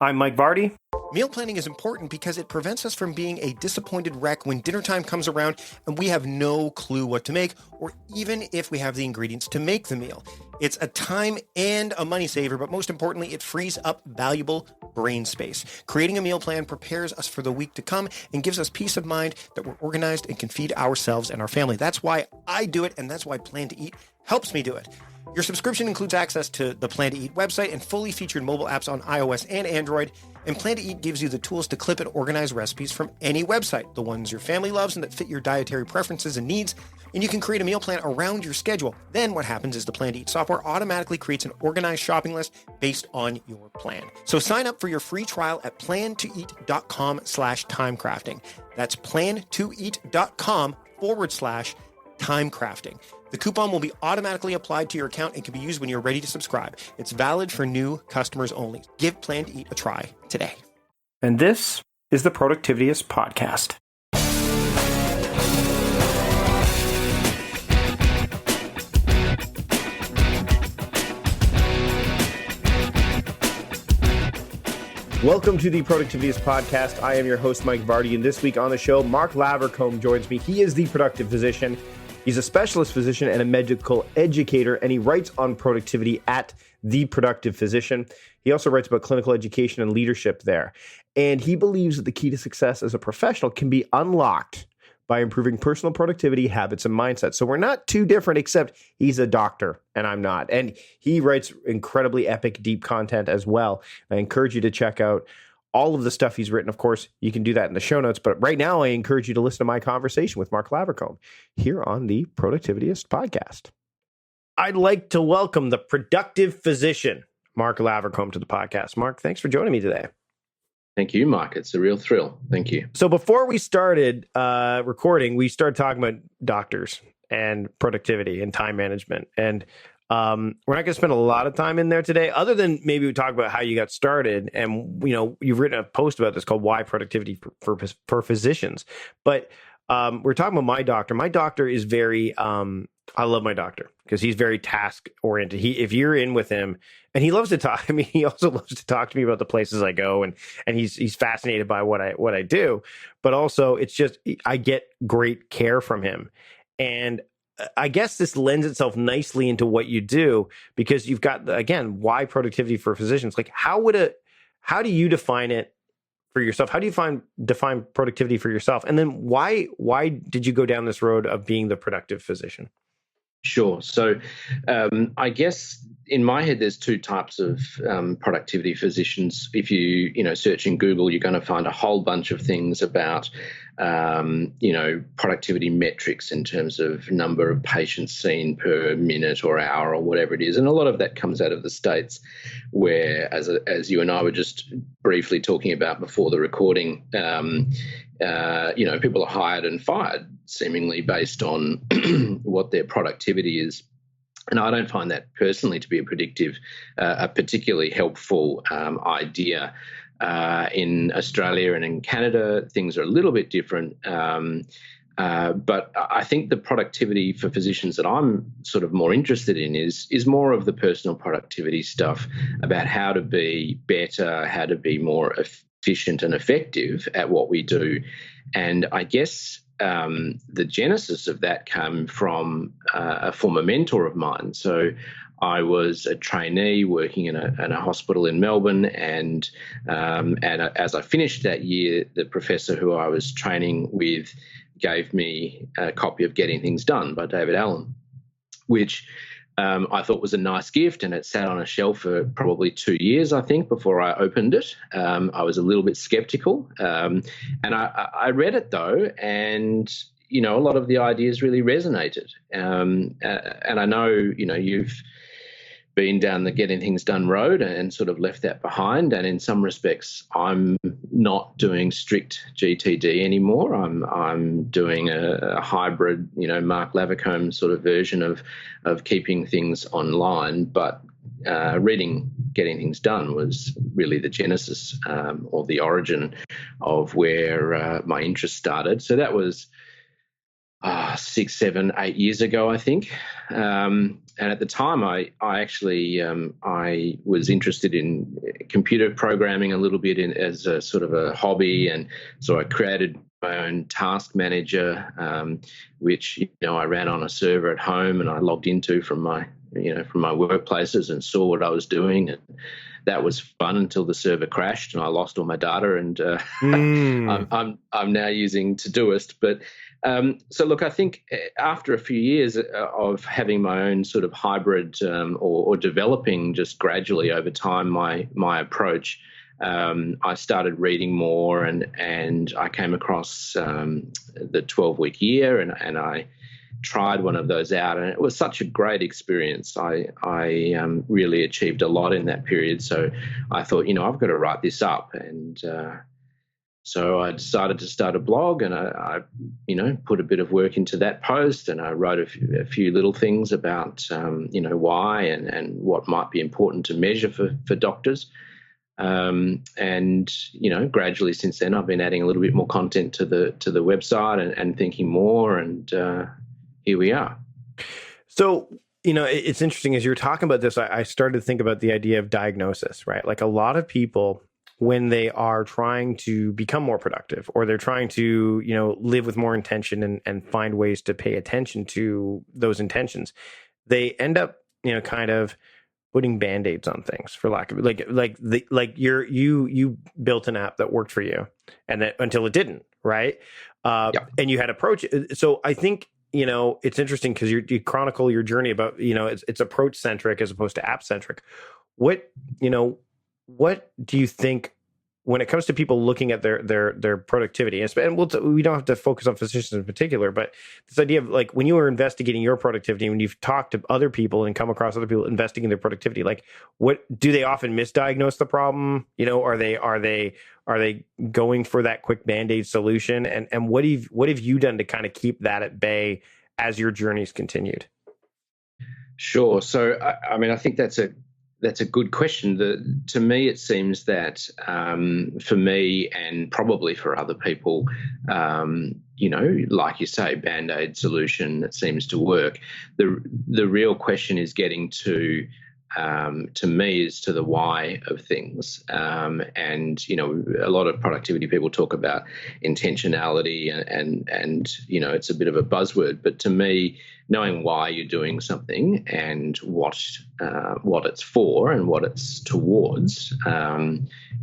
I'm Mike Vardy. Meal planning is important because it prevents us from being a disappointed wreck when dinner time comes around and we have no clue what to make, or even if we have the ingredients to make the meal. It's a time and a money saver, but most importantly, it frees up valuable brain space. Creating a meal plan prepares us for the week to come and gives us peace of mind that we're organized and can feed ourselves and our family. That's why I do it, and that's why Plan to Eat helps me do it. Your subscription includes access to the Plan to Eat website and fully featured mobile apps on iOS and Android. And Plan to Eat gives you the tools to clip and organize recipes from any website, the ones your family loves and that fit your dietary preferences and needs. And you can create a meal plan around your schedule. Then what happens is the Plan to Eat software automatically creates an organized shopping list based on your plan. So sign up for your free trial at plantoeat.com/timecrafting. That's plantoeat.com/timecrafting. The coupon will be automatically applied to your account and can be used when you're ready to subscribe. It's valid for new customers only. Give Plan to Eat a try today. And this is the Productivityist Podcast. Welcome to the Productivityist Podcast. I am your host, Mike Vardy, and this week on the show, Mark Lavercombe joins me. He is the productive physician. He's a specialist physician and a medical educator, and he writes on productivity at The Productive Physician. He also writes about clinical education and leadership there. And he believes that the key to success as a professional can be unlocked by improving personal productivity, habits, and mindset. So we're not too different, except he's a doctor and I'm not. And he writes incredibly epic, deep content as well. I encourage you to check out all of the stuff he's written. Of course, you can do that in the show notes. But right now, I encourage you to listen to my conversation with Mark Lavercombe here on the Productivityist Podcast. I'd like to welcome the productive physician, Mark Lavercombe, to the podcast. Mark, thanks for joining me today. Thank you, Mark. It's a real thrill. Thank you. So before we started recording, we started talking about doctors and productivity and time management. And we're not going to spend a lot of time in there today, other than maybe we talk about how you got started. And, you know, you've written a post about this called Why Productivity for Physicians. But we're talking about my doctor. My doctor is very, I love my doctor because he's very task oriented. If you're in with him, and he loves to talk, I mean, he also loves to talk to me about the places I go, and he's fascinated by what I do. But also, it's just I get great care from him, and I guess this lends itself nicely into what you do, because you've got, again, why productivity for physicians. Like, how do you define it for yourself? How do you define productivity for yourself? And then why did you go down this road of being the productive physician? Sure. So I guess in my head, there's two types of productivity physicians. If you search in Google, you're going to find a whole bunch of things about productivity metrics in terms of number of patients seen per minute or hour or whatever it is. And a lot of that comes out of the States, where, as you and I were just briefly talking about before the recording, people are hired and fired seemingly based on what their productivity is. And I don't find that personally to be a particularly helpful idea. In Australia and in Canada, things are a little bit different. But I think the productivity for physicians that I'm sort of more interested in is more of the personal productivity stuff about how to be better, how to be more efficient and effective at what we do. And I guess the genesis of that came from a former mentor of mine. So I was a trainee working in a hospital in Melbourne, and as I finished that year, the professor who I was training with gave me a copy of Getting Things Done by David Allen, which I thought was a nice gift, and it sat on a shelf for probably 2 years, I think, before I opened it. I was a little bit skeptical, and I read it though, and a lot of the ideas really resonated. And I know you've been down the Getting Things Done road and sort of left that behind. And in some respects, I'm not doing strict GTD anymore. I'm doing a hybrid, Mark Lavercombe sort of version of keeping things online. But reading Getting Things Done was really the genesis or the origin of where my interest started. So that was, 6, 7, 8 years ago, I think. And at the time, I actually I was interested in computer programming a little bit as a sort of a hobby, and so I created my own task manager, which I ran on a server at home, and I logged into from my workplaces and saw what I was doing, and that was fun until the server crashed and I lost all my data, and I'm now using Todoist. But so look, I think after a few years of having my own sort of hybrid or developing just gradually over time my approach, I started reading more, and I came across the 12-week year, and I tried one of those out, and it was such a great experience. I really achieved a lot in that period, so I thought, I've got to write this up, and so I decided to start a blog, and I put a bit of work into that post, and I wrote a few little things about why and what might be important to measure for doctors. And gradually since then, I've been adding a little bit more content to the website and thinking more, and here we are. So, it's interesting as you're talking about this, I started to think about the idea of diagnosis, right? Like a lot of people, when they are trying to become more productive, or they're trying to, live with more intention and find ways to pay attention to those intentions, they end up, kind of putting band-aids on things, for lack of you built an app that worked for you, and that until it didn't, right? Yep. And you had approach. So I think, it's interesting because you chronicle your journey about, it's approach centric as opposed to app centric. What do you think when it comes to people looking at their productivity? And we don't have to focus on physicians in particular, but this idea of like when you were investigating your productivity, when you've talked to other people and come across other people investigating their productivity, like what do they often misdiagnose the problem? Are they going for that quick Band-Aid solution? And what have you done to kind of keep that at bay as your journey's continued? Sure. So I think that's a good question. To me, it seems that for me and probably for other people, like you say, Band-Aid solution that seems to work. The real question is getting to me, is to the why of things. And, a lot of productivity people talk about intentionality and it's a bit of a buzzword, but to me, knowing why you're doing something and what it's for and what it's towards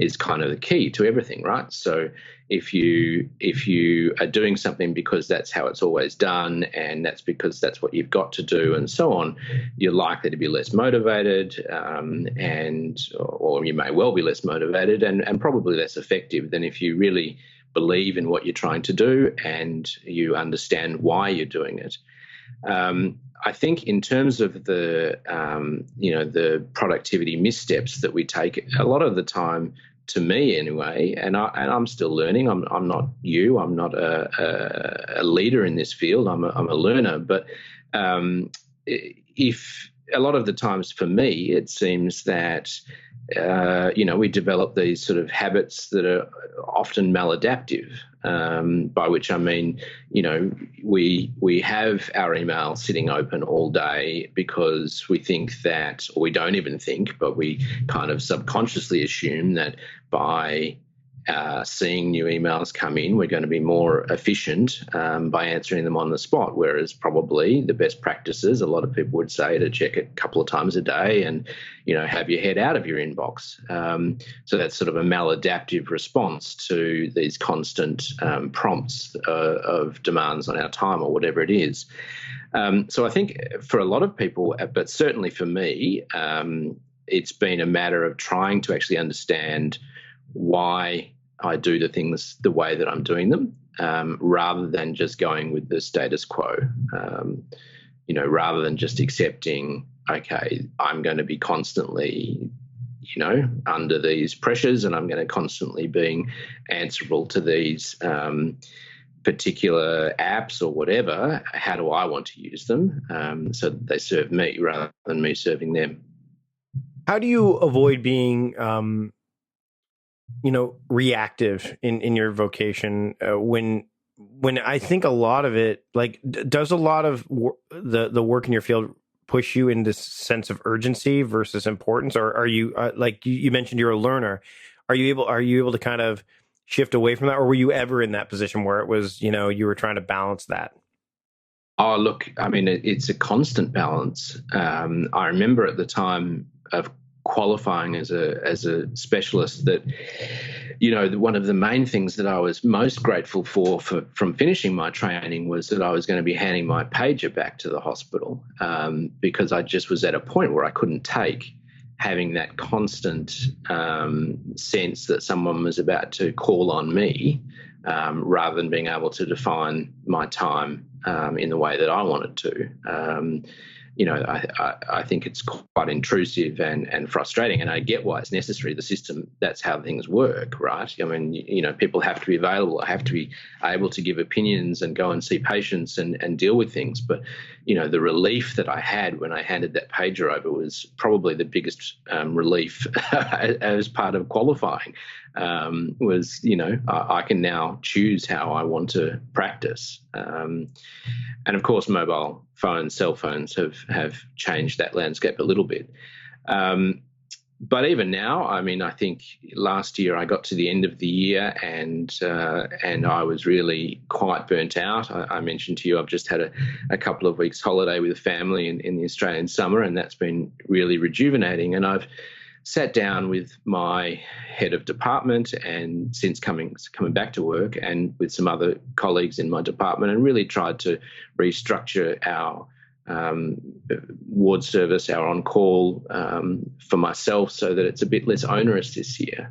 is kind of the key to everything, right? So if you are doing something because that's how it's always done, and that's because that's what you've got to do, and so on, you're likely to be less motivated, or you may well be less motivated and probably less effective than if you really believe in what you're trying to do and you understand why you're doing it. I think in terms of the productivity missteps that we take, a lot of the time, to me anyway, and I'm still learning. I'm not you. I'm not a leader in this field. I'm a learner. But if a lot of the times for me, it seems that we develop these sort of habits that are often maladaptive, by which I mean, we have our email sitting open all day because we think that, or we don't even think, but we kind of subconsciously assume that by seeing new emails come in, we're going to be more efficient by answering them on the spot, whereas probably the best practices, a lot of people would say, to check it a couple of times a day and, have your head out of your inbox. So that's sort of a maladaptive response to these constant prompts of demands on our time or whatever it is. So I think for a lot of people, but certainly for me, it's been a matter of trying to actually understand why I do the things the way that I'm doing them, rather than just going with the status quo, rather than just accepting, okay, I'm going to be constantly, under these pressures, and I'm going to constantly being answerable to these particular apps or whatever. How do I want to use them so that they serve me rather than me serving them? How do you avoid being reactive in your vocation when when I think a lot of it, like, does a lot of the work in your field push you into sense of urgency versus importance, or are you like you mentioned you're a learner? Are you able to kind of shift away from that, or were you ever in that position where it was, you were trying to balance that? Oh, look, I mean, it's a constant balance. I remember at the time of qualifying as a specialist that, one of the main things that I was most grateful for from finishing my training was that I was going to be handing my pager back to the hospital, because I just was at a point where I couldn't take having that constant sense that someone was about to call on me, rather than being able to define my time in the way that I wanted to. I think it's quite intrusive and frustrating, and I get why it's necessary. The system, that's how things work, right? I mean, people have to be available, have to be able to give opinions and go and see patients and deal with things. But, the relief that I had when I handed that pager over was probably the biggest relief as part of qualifying. I can now choose how I want to practice. And of course, mobile phones, cell phones have changed that landscape a little bit. But even now, I mean, I think last year I got to the end of the year and I was really quite burnt out. I mentioned to you I've just had a couple of weeks holiday with the family in the Australian summer, and that's been really rejuvenating. And I've sat down with my head of department and since coming back to work, and with some other colleagues in my department, and really tried to restructure our ward service, our on-call, for myself, so that it's a bit less onerous this year.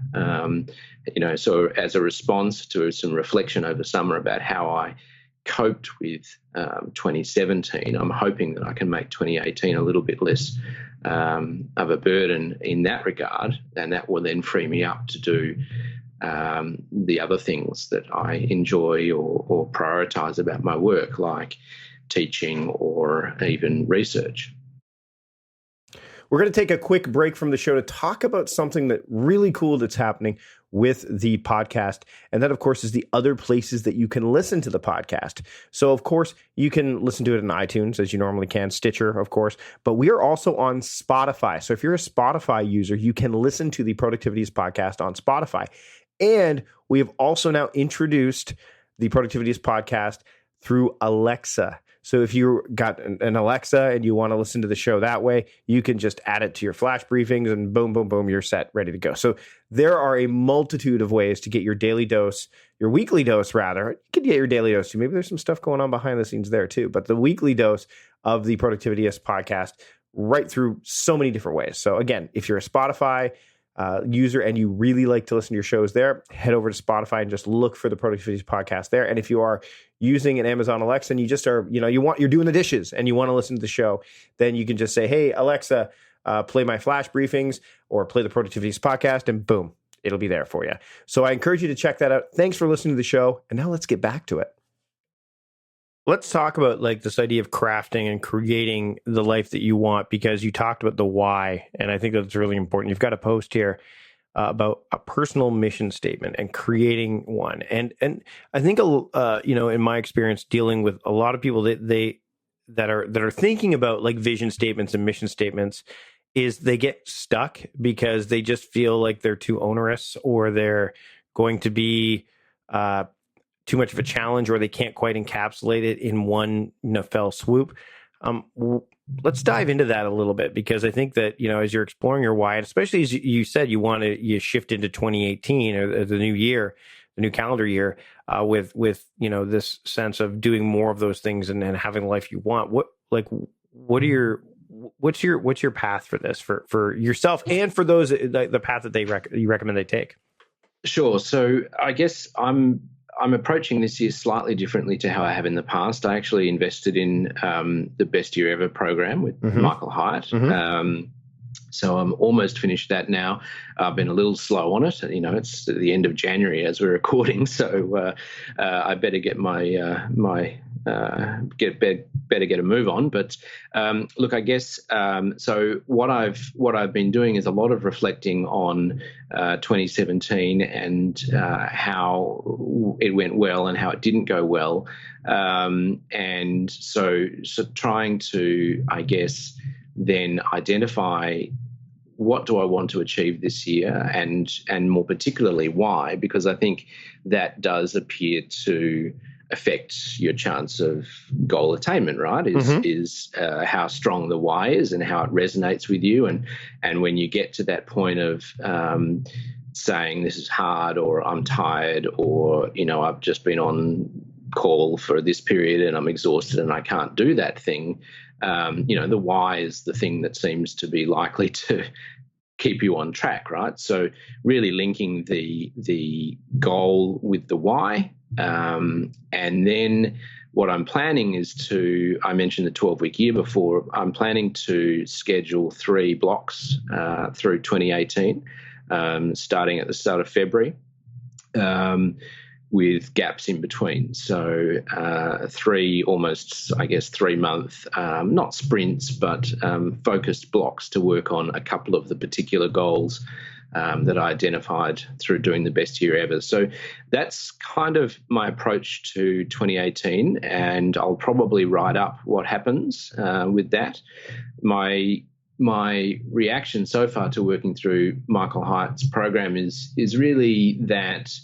So as a response to some reflection over summer about how I coped with 2017, I'm hoping that I can make 2018 a little bit less of a burden in that regard, and that will then free me up to do the other things that I enjoy or prioritize about my work, like teaching or even research. We're going to take a quick break from the show to talk about something that really cool that's happening with the podcast. And that, of course, is the other places that you can listen to the podcast. So, of course, you can listen to it on iTunes as you normally can, Stitcher, of course, but we are also on Spotify. So if you're a Spotify user, you can listen to the Productivityist podcast on Spotify. And we have also now introduced the Productivityist podcast through Alexa. So if you got an Alexa and you want to listen to the show that way, you can just add it to your flash briefings and boom, boom, boom, you're set, ready to go. So there are a multitude of ways to get your daily dose, your weekly dose rather. You could get your daily dose too. Maybe there's some stuff going on behind the scenes there too, but the weekly dose of the Productivityist podcast right through so many different ways. So again, if you're a Spotify user and you really like to listen to your shows there, head over to Spotify and just look for the Productivityist podcast there. And if you are using an Amazon Alexa and you just are, you're doing the dishes and you want to listen to the show, then you can just say, hey, Alexa, play my flash briefings or play the Productivityist podcast, and boom, it'll be there for you. So I encourage you to check that out. Thanks for listening to the show. And now let's get back to it. Let's talk about like this idea of crafting and creating the life that you want, because you talked about the why. And I think that's really important. You've got a post here about a personal mission statement and creating one. And I think, in my experience dealing with a lot of people that are thinking about like vision statements and mission statements, is they get stuck because they just feel like they're too onerous, or they're going to be too much of a challenge, or they can't quite encapsulate it in one fell swoop. Let's dive into that a little bit, because I think that, as you're exploring your why, and especially as you said, you shift into 2018 or the new year, the new calendar year, with this sense of doing more of those things and having the life you want. What's your path for this, for yourself and for those, the path that you recommend they take? Sure. So I guess I'm approaching this year slightly differently to how I have in the past. I actually invested in the Best Year Ever program with Michael Hyatt. So I'm almost finished that now. I've been a little slow on it. It's the end of January as we're recording, so I better get my better get a move on. But look, I guess so. What I've been doing is a lot of reflecting on 2017 and how it went well and how it didn't go well, and so trying to, I guess, then identify what do I want to achieve this year, and more particularly why, because I think that does appear to affect your chance of goal attainment, right? Is how strong the why is and how it resonates with you, and when you get to that point of saying this is hard, or I'm tired, or I've just been on call for this period and I'm exhausted and I can't do that thing. The why is the thing that seems to be likely to keep you on track, right? So really linking the goal with the why. And then what I'm planning is I mentioned the 12-week year before, I'm planning to schedule 3 blocks through 2018, starting at the start of February, with gaps in between. So 3 almost, I guess, 3-month, not sprints, but focused blocks to work on a couple of the particular goals that I identified through doing the best year ever. So that's kind of my approach to 2018, and I'll probably write up what happens with that. My reaction so far to working through Michael Hyatt's program is really that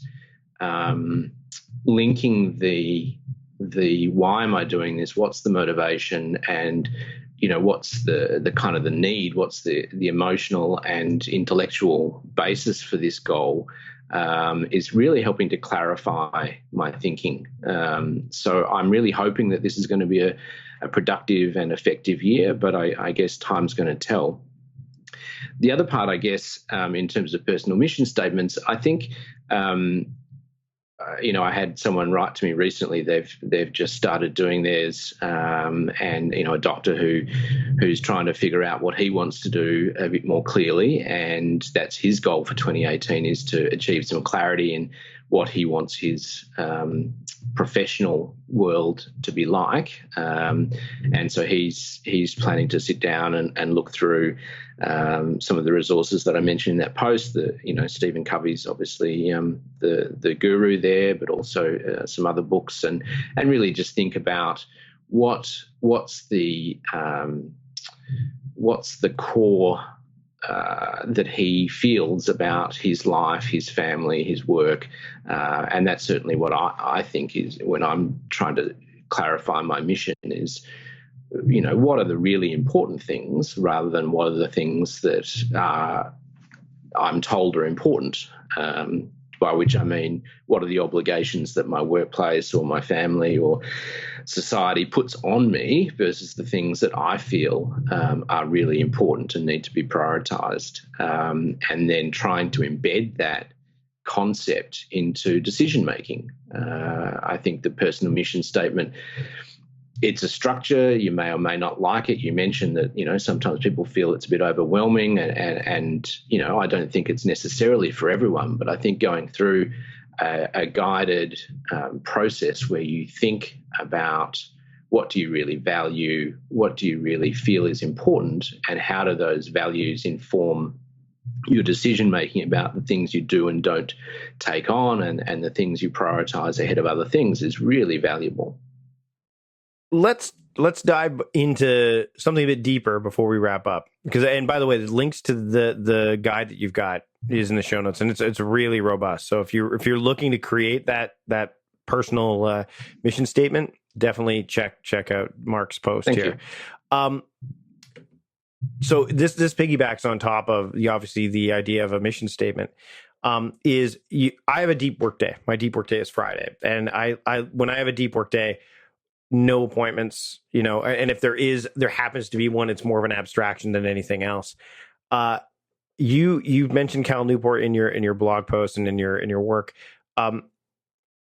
linking the why am I doing this, what's the motivation, and what's the kind of the need, what's the emotional and intellectual basis for this goal, is really helping to clarify my thinking. So I'm really hoping that this is going to be a productive and effective year, but I guess time's going to tell. The other part, I guess, in terms of personal mission statements, I think I had someone write to me recently. They've just started doing theirs, and a doctor who's trying to figure out what he wants to do a bit more clearly, and that's his goal for 2018, is to achieve some clarity in what he wants his professional world to be like, and so he's planning to sit down and look through some of the resources that I mentioned in that post. Stephen Covey's obviously the guru there, but also some other books, and really just think about what's the core that he feels about his life, his family, his work, and that's certainly what I think is when I'm trying to clarify my mission is, what are the really important things rather than what are the things that I'm told are important, by which I mean what are the obligations that my workplace or my family or society puts on me versus the things that I feel are really important and need to be prioritized, and then trying to embed that concept into decision making. I think the personal mission statement, it's a structure. You may or may not like it. You mentioned that, sometimes people feel it's a bit overwhelming, and I don't think it's necessarily for everyone, but I think going through a guided process where you think about what do you really value, what do you really feel is important, and how do those values inform your decision making about the things you do and don't take on, and the things you prioritize ahead of other things, is really valuable. Let's dive into something a bit deeper before we wrap up. And by the way, the links to the guide that you've got is in the show notes, and it's really robust. So if you're looking to create that personal mission statement, definitely check out Mark's post. Thank here. You. So this piggybacks on top of obviously the idea of a mission statement. I have a deep work day. My deep work day is Friday, and I when I have a deep work day, no appointments, and if there happens to be one, it's more of an abstraction than anything else. You mentioned Cal Newport in your blog post and in your work.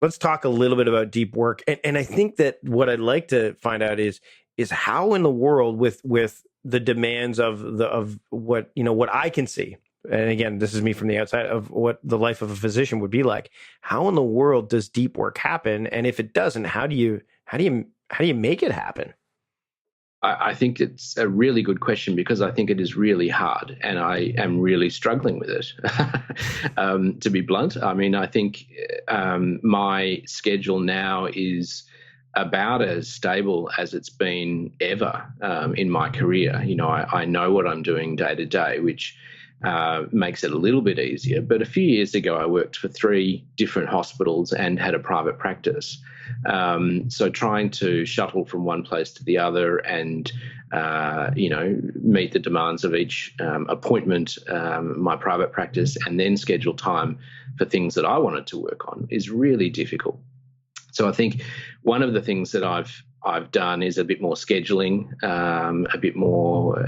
Let's talk a little bit about deep work. And I think that what I'd like to find out is how in the world with the demands of what I can see. And again, this is me from the outside of what the life of a physician would be like. How in the world does deep work happen? And if it doesn't, how do you How do you make it happen? I think it's a really good question because I think it is really hard and I am really struggling with it, to be blunt. I mean, I think my schedule now is about as stable as it's been ever in my career. You know, I know what I'm doing day to day, which makes it a little bit easier. But a few years ago, I worked for 3 different hospitals and had a private practice. So trying to shuttle from one place to the other and, meet the demands of each appointment, my private practice, and then schedule time for things that I wanted to work on is really difficult. So I think one of the things that I've done is a bit more scheduling, a bit more,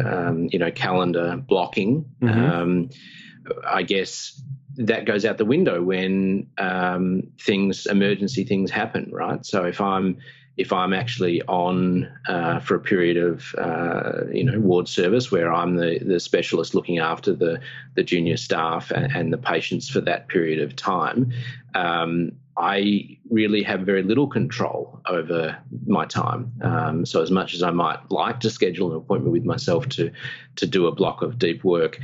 calendar blocking. I guess that goes out the window when emergency things happen, right? So if I'm actually on for a period of ward service where I'm the specialist looking after the junior staff and the patients for that period of time, I really have very little control over my time. So as much as I might like to schedule an appointment with myself to do a block of deep work,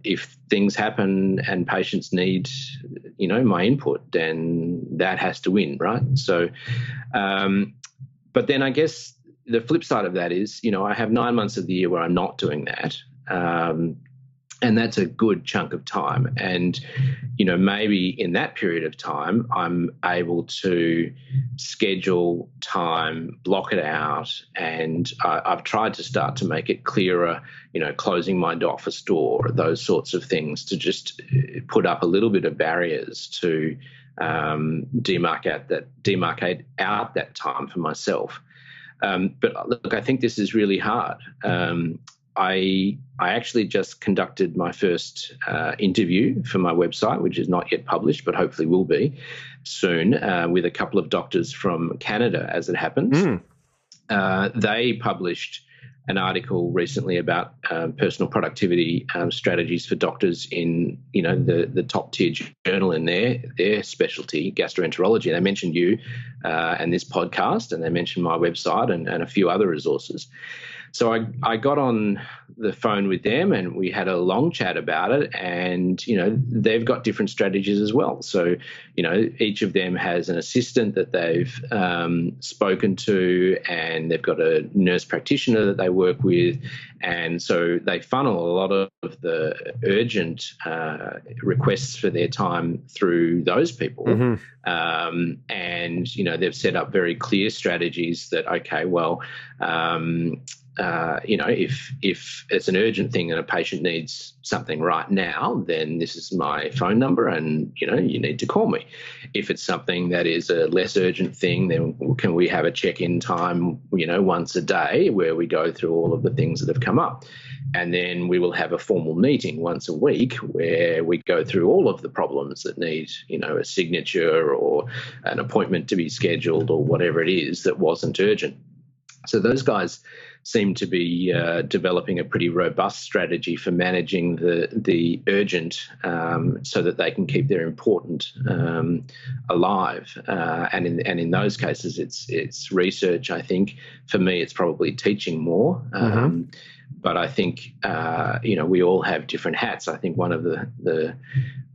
if things happen and patients need, my input, then that has to win, right? So, but then I guess the flip side of that is, I have 9 months of the year where I'm not doing that. And that's a good chunk of time. And, maybe in that period of time, I'm able to schedule time, block it out. And I've tried to start to make it clearer, closing my office door, those sorts of things, to just put up a little bit of barriers to demarcate out that time for myself. But look, I think this is really hard. I actually just conducted my first interview for my website, which is not yet published, but hopefully will be soon, with a couple of doctors from Canada, as it happens. They published an article recently about personal productivity strategies for doctors in, the top tier journal in their specialty, gastroenterology. And they mentioned you and this podcast, and they mentioned my website and a few other resources. So I got on the phone with them and we had a long chat about it, and, they've got different strategies as well. So, each of them has an assistant that they've spoken to, and they've got a nurse practitioner that they work with. And so they funnel a lot of the urgent requests for their time through those people. And, they've set up very clear strategies that, okay, well, if it's an urgent thing and a patient needs something right now, then this is my phone number and, you need to call me. If it's something that is a less urgent thing, then can we have a check-in time, once a day where we go through all of the things that have come up? And then we will have a formal meeting once a week where we go through all of the problems that need, a signature or an appointment to be scheduled or whatever it is that wasn't urgent. So those guys seem to be developing a pretty robust strategy for managing the urgent, so that they can keep their important alive. And in those cases, it's research. I think for me, it's probably teaching more. But I think we all have different hats. I think one of the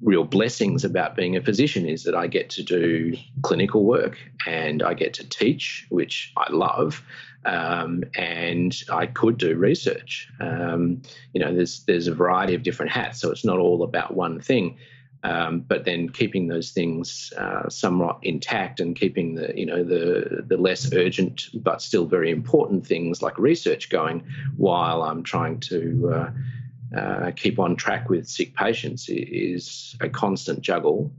real blessings about being a physician is that I get to do clinical work and I get to teach, which I love. And I could do research. There's a variety of different hats, so it's not all about one thing. But then keeping those things somewhat intact and keeping the less urgent but still very important things like research going while I'm trying to keep on track with sick patients is a constant juggle.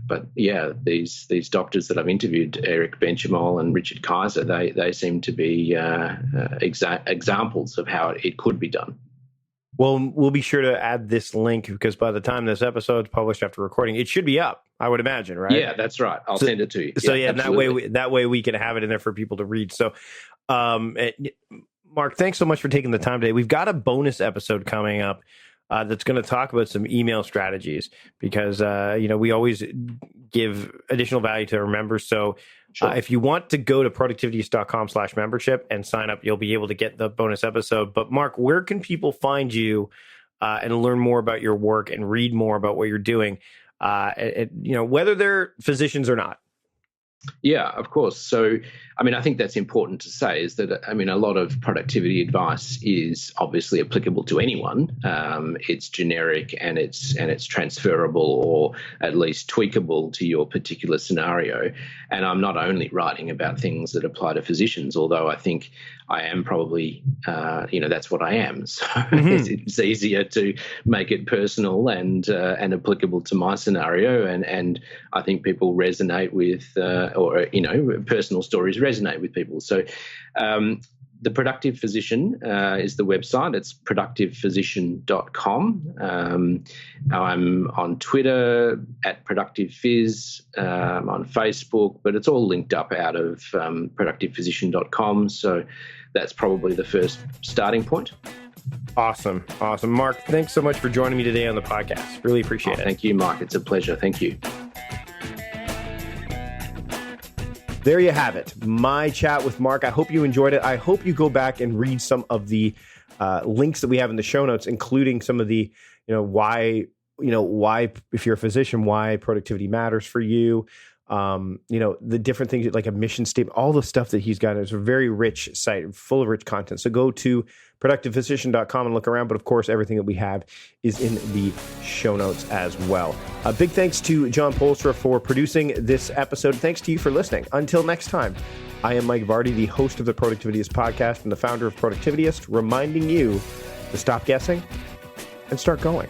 But yeah, these doctors that I've interviewed, Eric Benchimol and Richard Kaiser, they seem to be examples of how it could be done. Well, we'll be sure to add this link because by the time this episode's published after recording, it should be up, I would imagine, right? Yeah, that's right. I'll send it to you. So yeah, that way we can have it in there for people to read. So, Mark, thanks so much for taking the time today. We've got a bonus episode coming up that's going to talk about some email strategies because, we always give additional value to our members. So Sure. If you want to go to productivityist.com/membership and sign up, you'll be able to get the bonus episode. But Mark, where can people find you and learn more about your work and read more about what you're doing, whether they're physicians or not? Yeah, of course. So, I think that's important to say is that, a lot of productivity advice is obviously applicable to anyone. It's generic and it's transferable or at least tweakable to your particular scenario. And I'm not only writing about things that apply to physicians, although I think I am probably, that's what I am. So it's easier to make it personal and applicable to my scenario. And I think people resonate with, personal stories resonate with people. So the Productive Physician is the website. It's productivephysician.com. I'm on Twitter at ProductivePhys, on Facebook, but it's all linked up out of productivephysician.com. So that's probably the first starting point. Awesome. Mark, thanks so much for joining me today on the podcast. Really appreciate it. Thank you, Mike. It's a pleasure. Thank you. There you have it. My chat with Mark. I hope you enjoyed it. I hope you go back and read some of the links that we have in the show notes, including some of the, why, if you're a physician, why productivity matters for you. The different things like a mission statement, all the stuff that he's got. It's a very rich site, full of rich content. So go to productivephysician.com and look around. But of course, everything that we have is in the show notes as well. A big thanks to John Polstra for producing this episode. Thanks to you for listening. Until next time, I am Mike Vardy, the host of the Productivityist podcast and the founder of Productivityist, reminding you to stop guessing and start going.